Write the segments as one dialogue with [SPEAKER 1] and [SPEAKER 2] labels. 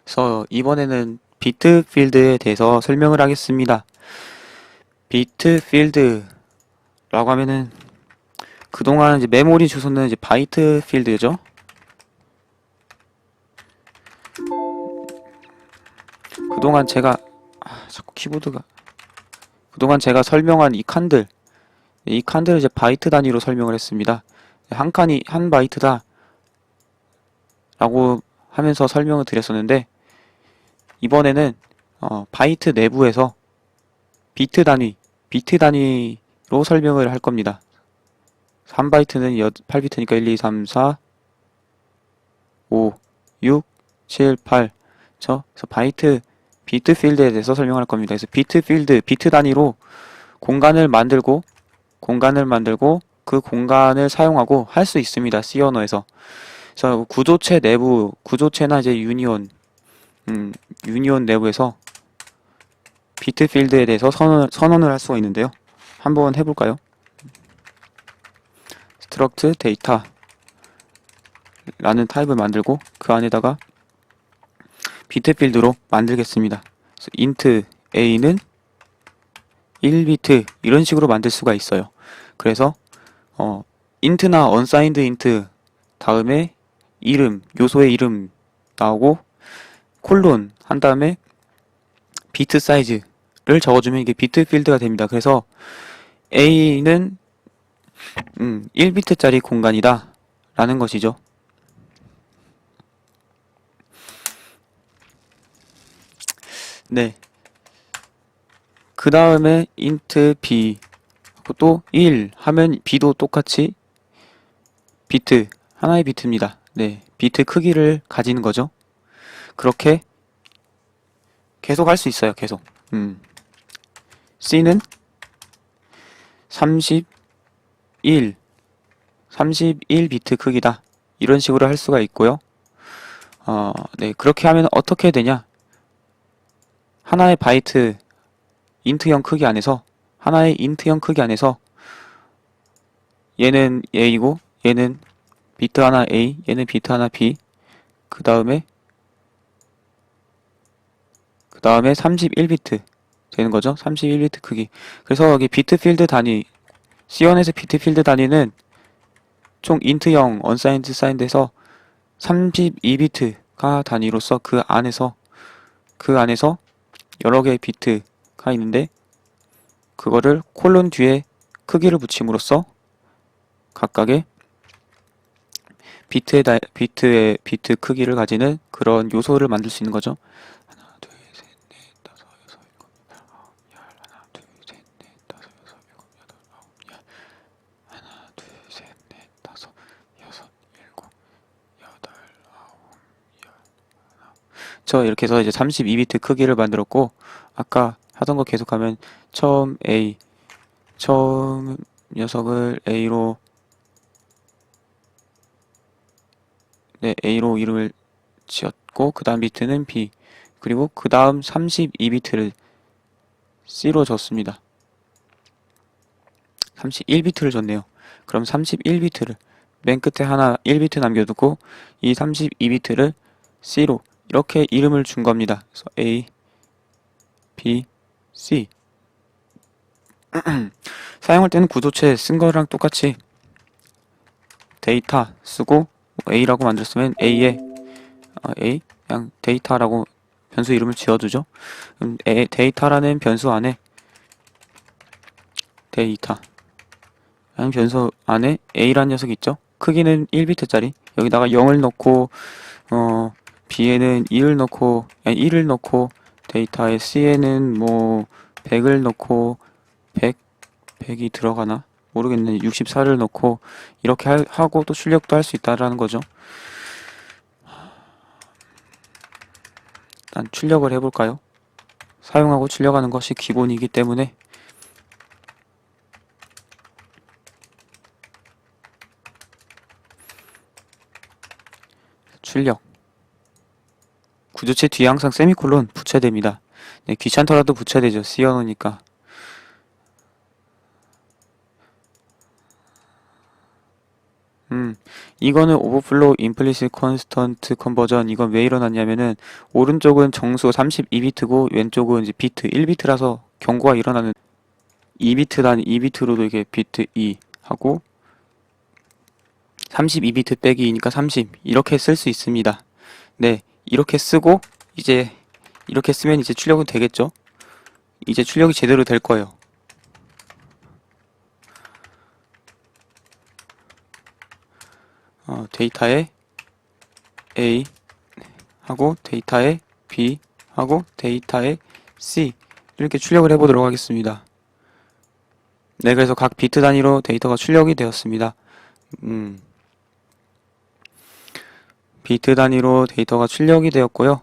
[SPEAKER 1] 그래서 이번에는 비트 필드에 대해서 설명을 하겠습니다. 비트 필드라고 하면은 그동안 이제 메모리 주소는 이제 바이트 필드죠. 그동안 제가 자꾸 키보드가 그동안 제가 설명한 이 칸들을 이제 바이트 단위로 설명을 했습니다. 한 칸이 한 바이트다 라고 하면서 설명을 드렸었는데 이번에는 바이트 내부에서 비트 단위로 설명을 할 겁니다. 3바이트는 8비트니까 1, 2, 3, 4, 5, 6, 7, 8. 그래서 비트 필드에 대해서 설명할 겁니다. 그래서 비트 단위로 공간을 만들고 그 공간을 사용하고 할 수 있습니다. C 언어에서. 그래서 구조체나 이제 유니온 내부에서 비트 필드에 대해서 선언을 할 수가 있는데요. 한번 해볼까요? struct data 라는 타입을 만들고 그 안에다가 비트 필드로 만들겠습니다. 그래서 int a는 1비트 이런 식으로 만들 수가 있어요. 그래서 int나 unsigned int 다음에 요소의 이름 나오고 콜론 한 다음에 비트 사이즈를 적어주면 이게 비트 필드가 됩니다. 그래서 a는 1비트짜리 공간이다 라는 것이죠. 네. 그 다음에 int b 또 1 하면 b도 똑같이 하나의 비트입니다. 네. 비트 크기를 가지는 거죠. 그렇게 계속 할 수 있어요. 계속. c는 31비트 크기다. 이런 식으로 할 수가 있고요. 네. 그렇게 하면 어떻게 되냐? 하나의 인트형 크기 안에서 얘는 A고 얘는 비트 하나 A, 얘는 비트 하나 B. 그 다음에 31비트 되는 거죠. 31비트 크기. 그래서 여기 C1에서 비트 필드 단위는 총 인트형 unsigned signed에서 32비트가 단위로서 그 안에서 여러 개의 비트가 있는데 그거를 콜론 뒤에 크기를 붙임으로써 각각의 비트 크기를 가지는 그런 요소를 만들 수 있는 거죠. 하나, 둘, 셋, 넷, 다섯, 여섯, 일곱, 여덟, 아홉, 열. 하나, 둘, 셋, 넷, 다섯, 여섯, 일곱, 여덟, 아홉, 열. 하나, 둘, 셋, 넷, 다섯, 여섯, 일곱, 여덟, 아홉, 열. 저 이렇게 해서 이제 32비트 크기를 만들었고 아까 하던 거 계속하면 처음 녀석을 A로 이름을 지었고 그 다음 비트는 B 그리고 그 다음 32비트를 C로 줬습니다. 31비트를 줬네요. 그럼 31비트를 맨 끝에 하나 1비트 남겨두고 이 32비트를 C로 이렇게 이름을 준 겁니다. 그래서 A, B, C 사용할 때는 구조체 쓴 거랑 똑같이 데이터 쓰고 A라고 만들었으면 A 그냥 데이터라고 변수 이름을 지어두죠. 그럼 데이터라는 변수 안에 데이터라는 변수 안에 A라는 녀석이 있죠. 크기는 1비트짜리 여기다가 0을 넣고 B에는 2를 넣고 1을 넣고 데이터에 C에는 뭐 100을 넣고 100이 들어가나 모르겠네. 64를 넣고 이렇게 하고 또 출력도 할 수 있다라는 거죠. 일단 출력을 해볼까요? 사용하고 출력하는 것이 기본이기 때문에 출력 구조체 뒤에 항상 세미콜론 붙여야 됩니다. 네, 귀찮더라도 붙여야 되죠. C 언어니까. 이거는 오버플로우 임플리시트 컨스턴트 컨버전. 이건 왜 일어났냐면은 오른쪽은 정수 32비트고 왼쪽은 이제 비트 1비트라서 경고가 일어나는 2비트 단 2비트로도 이게 비트 2 하고 32비트 빼기 2니까 30 이렇게 쓸 수 있습니다. 네, 이렇게 쓰고 이제 이렇게 쓰면 이제 출력은 되겠죠? 이제 출력이 제대로 될 거예요. 데이터에 A 하고 데이터에 B 하고 데이터에 C 이렇게 출력을 해보도록 하겠습니다. 네, 그래서 각 비트 단위로 데이터가 출력이 되었습니다. 비트 단위로 데이터가 출력이 되었고요.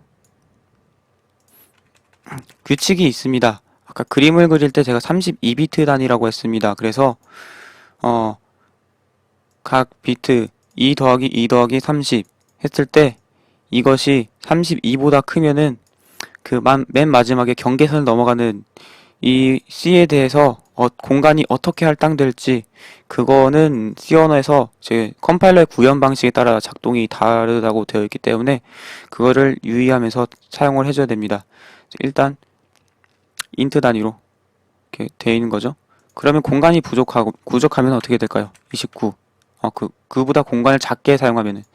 [SPEAKER 1] 규칙이 있습니다. 아까 그림을 그릴 때 제가 32비트 단위라고 했습니다. 그래서 각 비트 2 더하기 2 더하기 30 했을 때 이것이 32보다 크면은 그 맨 마지막에 경계선을 넘어가는 이 C에 대해서 공간이 어떻게 할당될지 그거는 C 언어에서 제 컴파일러의 구현 방식에 따라 작동이 다르다고 되어 있기 때문에 그거를 유의하면서 사용을 해줘야 됩니다. 일단 인트 단위로 이렇게 되어 있는 거죠. 그러면 공간이 부족하면 어떻게 될까요? 29. 그보다 공간을 작게 사용하면은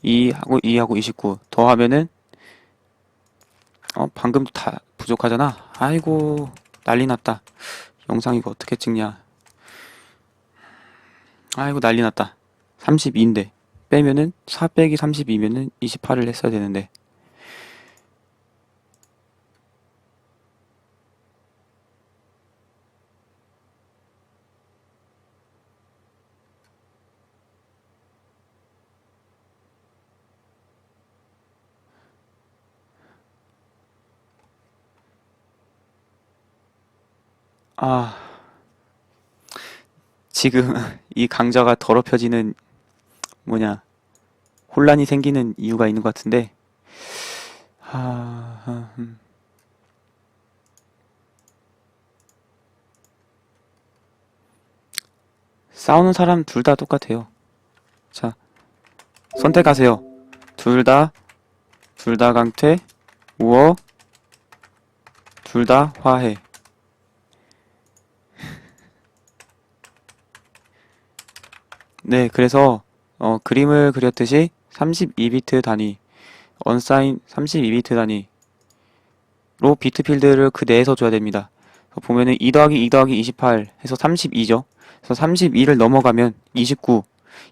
[SPEAKER 1] 2하고 29 더하면은 방금도 다 부족하잖아. 아이고 난리 났다. 영상 이거 어떻게 찍냐. 아이고 난리 났다. 32인데 빼면은 4 빼기 32면은 28을 했어야 되는데 지금 이 강좌가 더럽혀지는 혼란이 생기는 이유가 있는 것 같은데 싸우는 사람 둘 다 똑같아요. 자, 선택하세요. 둘 다 강퇴, 우어, 둘 다 화해. 네, 그래서 그림을 그렸듯이 32비트 단위, 언사인 32비트 단위로 비트 필드를 그 내에서 줘야 됩니다. 보면은 2 더하기 2 더하기 28 해서 32죠. 그래서 32를 넘어가면 29.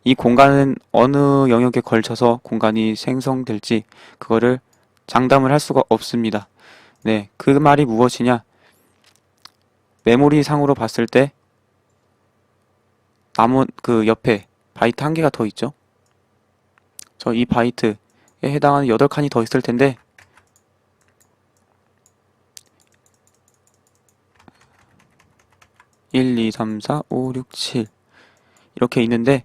[SPEAKER 1] 이 공간은 어느 영역에 걸쳐서 공간이 생성될지 그거를 장담을 할 수가 없습니다. 네, 그 말이 무엇이냐? 메모리 상으로 봤을 때 남은 그 옆에 바이트 한 개가 더 있죠? 이 바이트에 해당하는 8칸이 더 있을 텐데 1, 2, 3, 4, 5, 6, 7 이렇게 있는데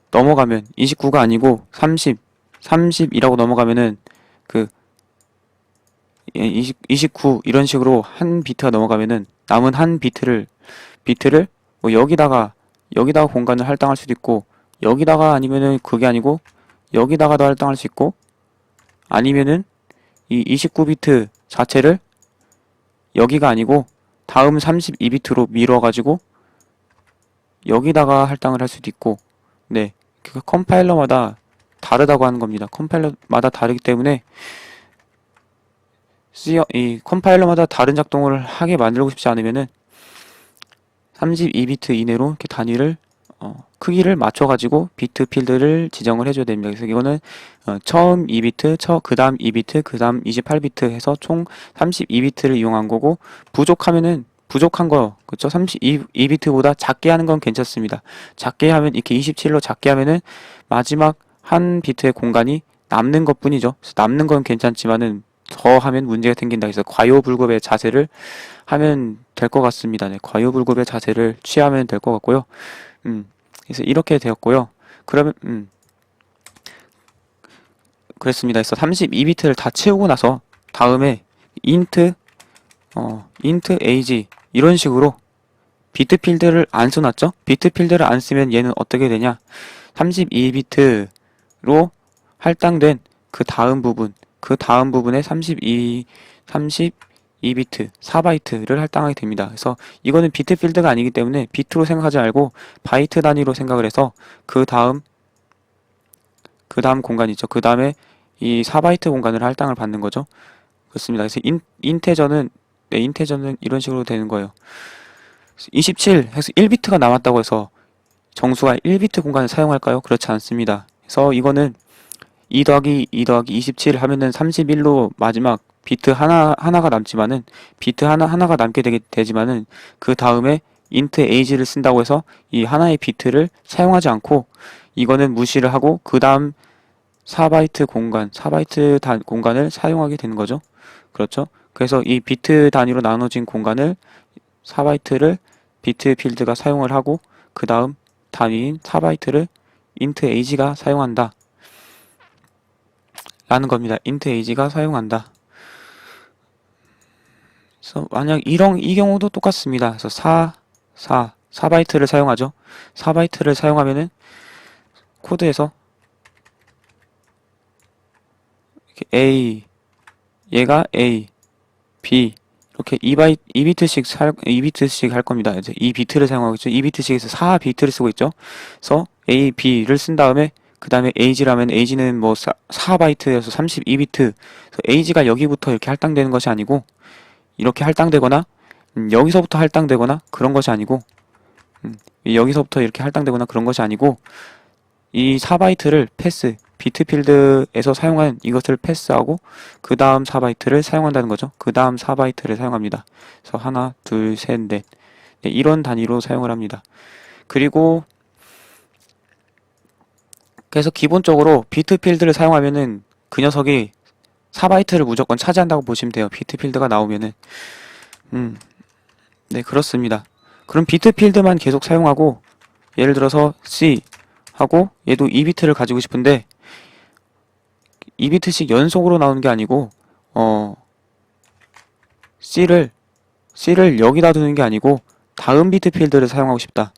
[SPEAKER 1] 넘어가면 29가 아니고 30이라고 넘어가면은 29 이런 식으로 한 비트가 넘어가면은 남은 한 비트를 뭐 여기다가 공간을 할당할 수도 있고 여기다가 아니면은 그게 아니고 여기다가도 할당할 수 있고 아니면은 이 29비트 자체를 여기가 아니고 다음 32비트로 밀어가지고 여기다가 할당을 할 수도 있고 네, 그 컴파일러마다 다르다고 하는 겁니다. 컴파일러마다 다르기 때문에 이 컴파일러마다 다른 작동을 하게 만들고 싶지 않으면은 32비트 이내로 이렇게 단위를 크기를 맞춰가지고 비트 필드를 지정을 해줘야 됩니다. 그래서 이거는 처음 2비트, 그 다음 2비트, 그 다음 28비트 해서 총 32비트를 이용한 거고 부족하면은 부족한 거 그쵸? 32비트보다 작게 하는 건 괜찮습니다. 작게 하면 이렇게 27로 작게 하면은 마지막 한 비트의 공간이 남는 것 뿐이죠. 그래서 남는 건 괜찮지만은 더 하면 문제가 생긴다. 그래서 과요불급의 자세를 하면 될 것 같습니다. 네, 과요불급의 자세를 취하면 될 것 같고요. 그래서 이렇게 되었고요. 그러면 그랬습니다. 그래서 32비트를 다 채우고 나서 다음에 int age 이런 식으로 비트 필드를 안 써놨죠? 비트 필드를 안 쓰면 얘는 어떻게 되냐? 32비트로 할당된 그 다음 부분에 32비트, 4바이트를 할당하게 됩니다. 그래서 이거는 비트 필드가 아니기 때문에 비트로 생각하지 말고 바이트 단위로 생각을 해서 그 다음 공간 있죠. 그 다음에 이 4바이트 공간을 할당을 받는 거죠. 그렇습니다. 그래서 인테저는 이런 식으로 되는 거예요. 27 해서 1비트가 남았다고 해서 정수가 1비트 공간을 사용할까요? 그렇지 않습니다. 그래서 이거는 2 더하기 2 더하기 27 하면은 31로 마지막 비트 하나가 남지만은 비트 하나가 남게 되지만은 그 다음에 int age를 쓴다고 해서 이 하나의 비트를 사용하지 않고 이거는 무시를 하고 그 다음 4바이트 공간을 사용하게 되는 거죠. 그렇죠? 그래서 이 비트 단위로 나눠진 공간을 4바이트를 비트 필드가 사용을 하고 그 다음 단위인 4바이트를 int age가 사용한다 라는 겁니다. int age가 사용한다. 그래서 만약 이 경우도 똑같습니다. 그래서 4바이트를 사용하죠. 4바이트를 사용하면은 코드에서 A 얘가 A, B 이렇게 2비트씩 할 겁니다. 이제 2비트를 사용하고 있죠. 2비트씩 해서 4비트를 쓰고 있죠. 그래서 A, B를 쓴 다음에 그 다음에 age라면 age는 뭐 4바이트여서 32비트. 그래서 age가 여기부터 이렇게 할당되는 것이 아니고 이렇게 할당되거나 여기서부터 할당되거나 그런 것이 아니고 여기서부터 이렇게 할당되거나 그런 것이 아니고 이 4바이트를 비트 필드에서 사용한 이것을 패스하고 그 다음 4바이트를 사용한다는 거죠. 그 다음 4바이트를 사용합니다. 그래서 하나, 둘, 셋, 넷. 네, 이런 단위로 사용을 합니다. 그리고 그래서 기본적으로 비트 필드를 사용하면은 그 녀석이 4바이트를 무조건 차지한다고 보시면 돼요. 비트 필드가 나오면은. 네, 그렇습니다. 그럼 비트 필드만 계속 사용하고 예를 들어서 C 하고 얘도 2비트를 가지고 싶은데 2비트씩 연속으로 나오는 게 아니고 C를 여기다 두는 게 아니고 다음 비트 필드를 사용하고 싶다.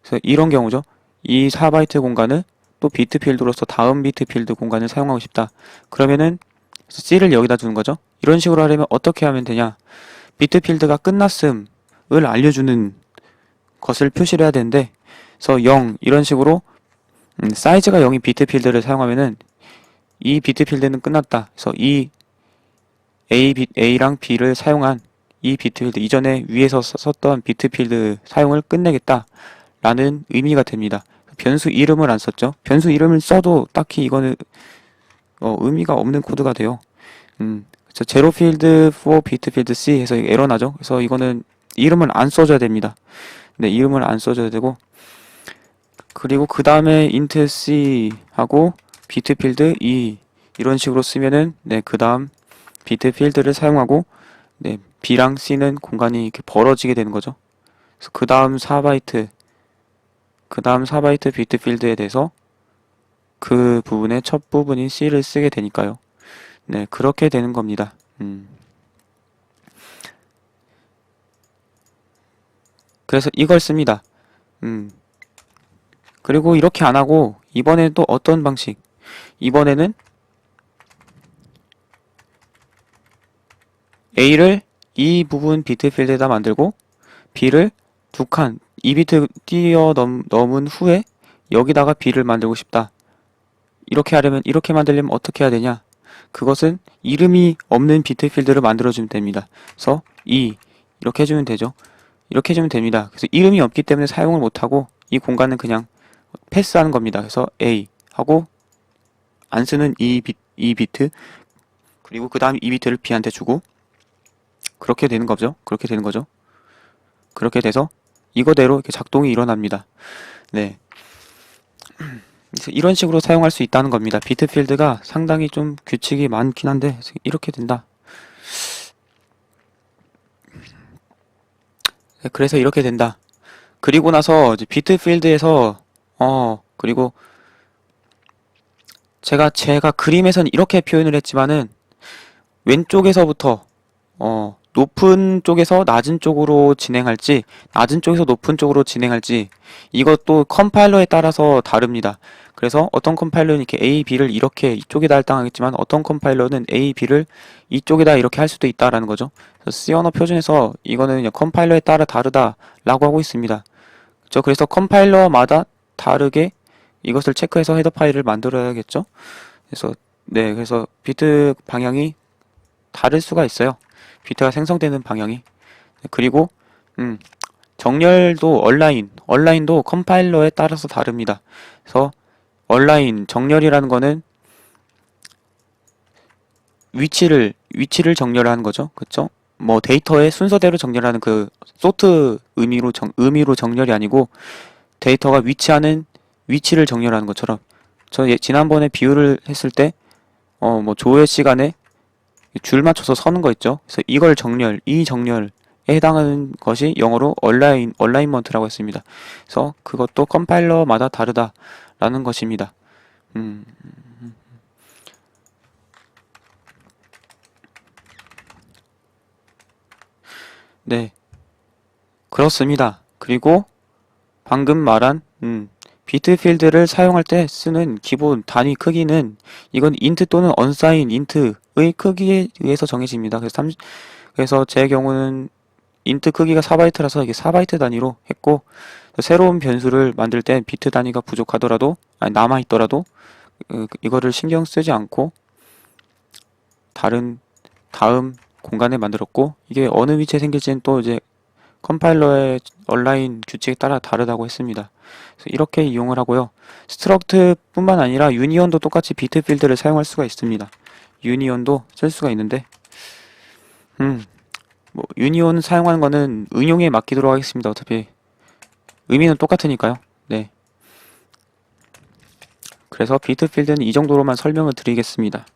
[SPEAKER 1] 그래서 이런 경우죠. 이 4바이트 공간을 또 비트 필드로서 다음 비트 필드 공간을 사용하고 싶다. 그러면은 C를 여기다 두는 거죠. 이런 식으로 하려면 어떻게 하면 되냐? 비트 필드가 끝났음을 알려주는 것을 표시를 해야 되는데 그래서 0 이런 식으로 사이즈가 0인 비트 필드를 사용하면은 이 비트 필드는 끝났다. 그래서 이 A랑 B를 사용한 이 비트 필드 이전에 위에서 썼던 비트 필드 사용을 끝내겠다 라는 의미가 됩니다. 변수 이름을 안 썼죠. 변수 이름을 써도 딱히 이거는 의미가 없는 코드가 돼요. 그래서 제로 필드 for 비트 필드 C 해서 에러 나죠. 그래서 이거는 이름을 안 써줘야 됩니다. 네, 이름을 안 써줘야 되고 그리고 그 다음에 int C 하고 비트 필드 E 이런 식으로 쓰면은 네, 그 다음 비트 필드를 사용하고 네, B랑 C는 공간이 이렇게 벌어지게 되는 거죠. 그래서 그 다음 4바이트 비트 필드에 대해서 그 부분의 첫 부분인 C를 쓰게 되니까요. 네, 그렇게 되는 겁니다. 그래서 이걸 씁니다. 그리고 이렇게 안 하고 이번에는 또 어떤 방식? 이번에는 A를 이 부분 비트 필드에다 만들고 B를 2비트 넘은 후에 여기다가 B를 만들고 싶다. 이렇게 만들려면 어떻게 해야 되냐? 그것은 이름이 없는 비트 필드를 만들어주면 됩니다. 그래서 이렇게 해주면 되죠. 이렇게 해주면 됩니다. 그래서 이름이 없기 때문에 사용을 못하고 이 공간은 그냥 패스하는 겁니다. 그래서 A 하고 안 쓰는 이 비트 그리고 그 다음 이 비트를 B한테 주고 그렇게 되는 거죠. 그렇게 돼서 이거대로 이렇게 작동이 일어납니다. 네. 그래서 이런 식으로 사용할 수 있다는 겁니다. 비트 필드가 상당히 좀 규칙이 많긴 한데 이렇게 된다. 네, 그래서 이렇게 된다. 그리고 나서 이제 비트 필드에서 그리고 제가 그림에서는 이렇게 표현을 했지만은 왼쪽에서부터 높은 쪽에서 낮은 쪽으로 진행할지, 낮은 쪽에서 높은 쪽으로 진행할지, 이것도 컴파일러에 따라서 다릅니다. 그래서 어떤 컴파일러는 이렇게 A, B를 이렇게 이쪽에다 할당하겠지만 어떤 컴파일러는 A, B를 이쪽에다 이렇게 할 수도 있다라는 거죠. 그래서 C 언어 표준에서 이거는 그냥 컴파일러에 따라 다르다라고 하고 있습니다. 그래서 컴파일러마다 다르게 이것을 체크해서 헤더 파일을 만들어야겠죠. 그래서 네, 그래서 비트 방향이 다를 수가 있어요. 비트가 생성되는 방향이. 그리고 정렬도 온라인도 컴파일러에 따라서 다릅니다. 그래서 온라인 정렬이라는 거는 위치를 정렬하는 거죠. 그쵸? 뭐 데이터의 순서대로 정렬하는 그 소트 의미로 정렬이 아니고 데이터가 위치하는 위치를 정렬하는 것처럼 지난번에 비유를 했을 때 뭐 조회 시간에 줄 맞춰서 서는 거 있죠. 그래서 이 정렬에 해당하는 것이 영어로 얼라인먼트라고 했습니다. 그래서 그것도 컴파일러마다 다르다라는 것입니다. 음, 네, 그렇습니다. 그리고 방금 말한 비트 필드를 사용할 때 쓰는 기본 단위 크기는 이건 인트 또는 언사인 인트의 크기에 의해서 정해집니다. 그래서 제 경우는 인트 크기가 4바이트라서 이게 4바이트 단위로 했고 새로운 변수를 만들 때 비트 단위가 부족하더라도 아니 남아있더라도 이거를 신경 쓰지 않고 다음 공간에 만들었고 이게 어느 위치에 생길지는 또 이제 컴파일러의 온라인 규칙에 따라 다르다고 했습니다. 그래서 이렇게 이용을 하고요. 스트럭트 뿐만 아니라 유니온도 똑같이 비트 필드를 사용할 수가 있습니다. 유니온도 쓸 수가 있는데 뭐 유니온 사용하는 거는 응용에 맡기도록 하겠습니다. 어차피 의미는 똑같으니까요. 네. 그래서 비트 필드는 이 정도로만 설명을 드리겠습니다.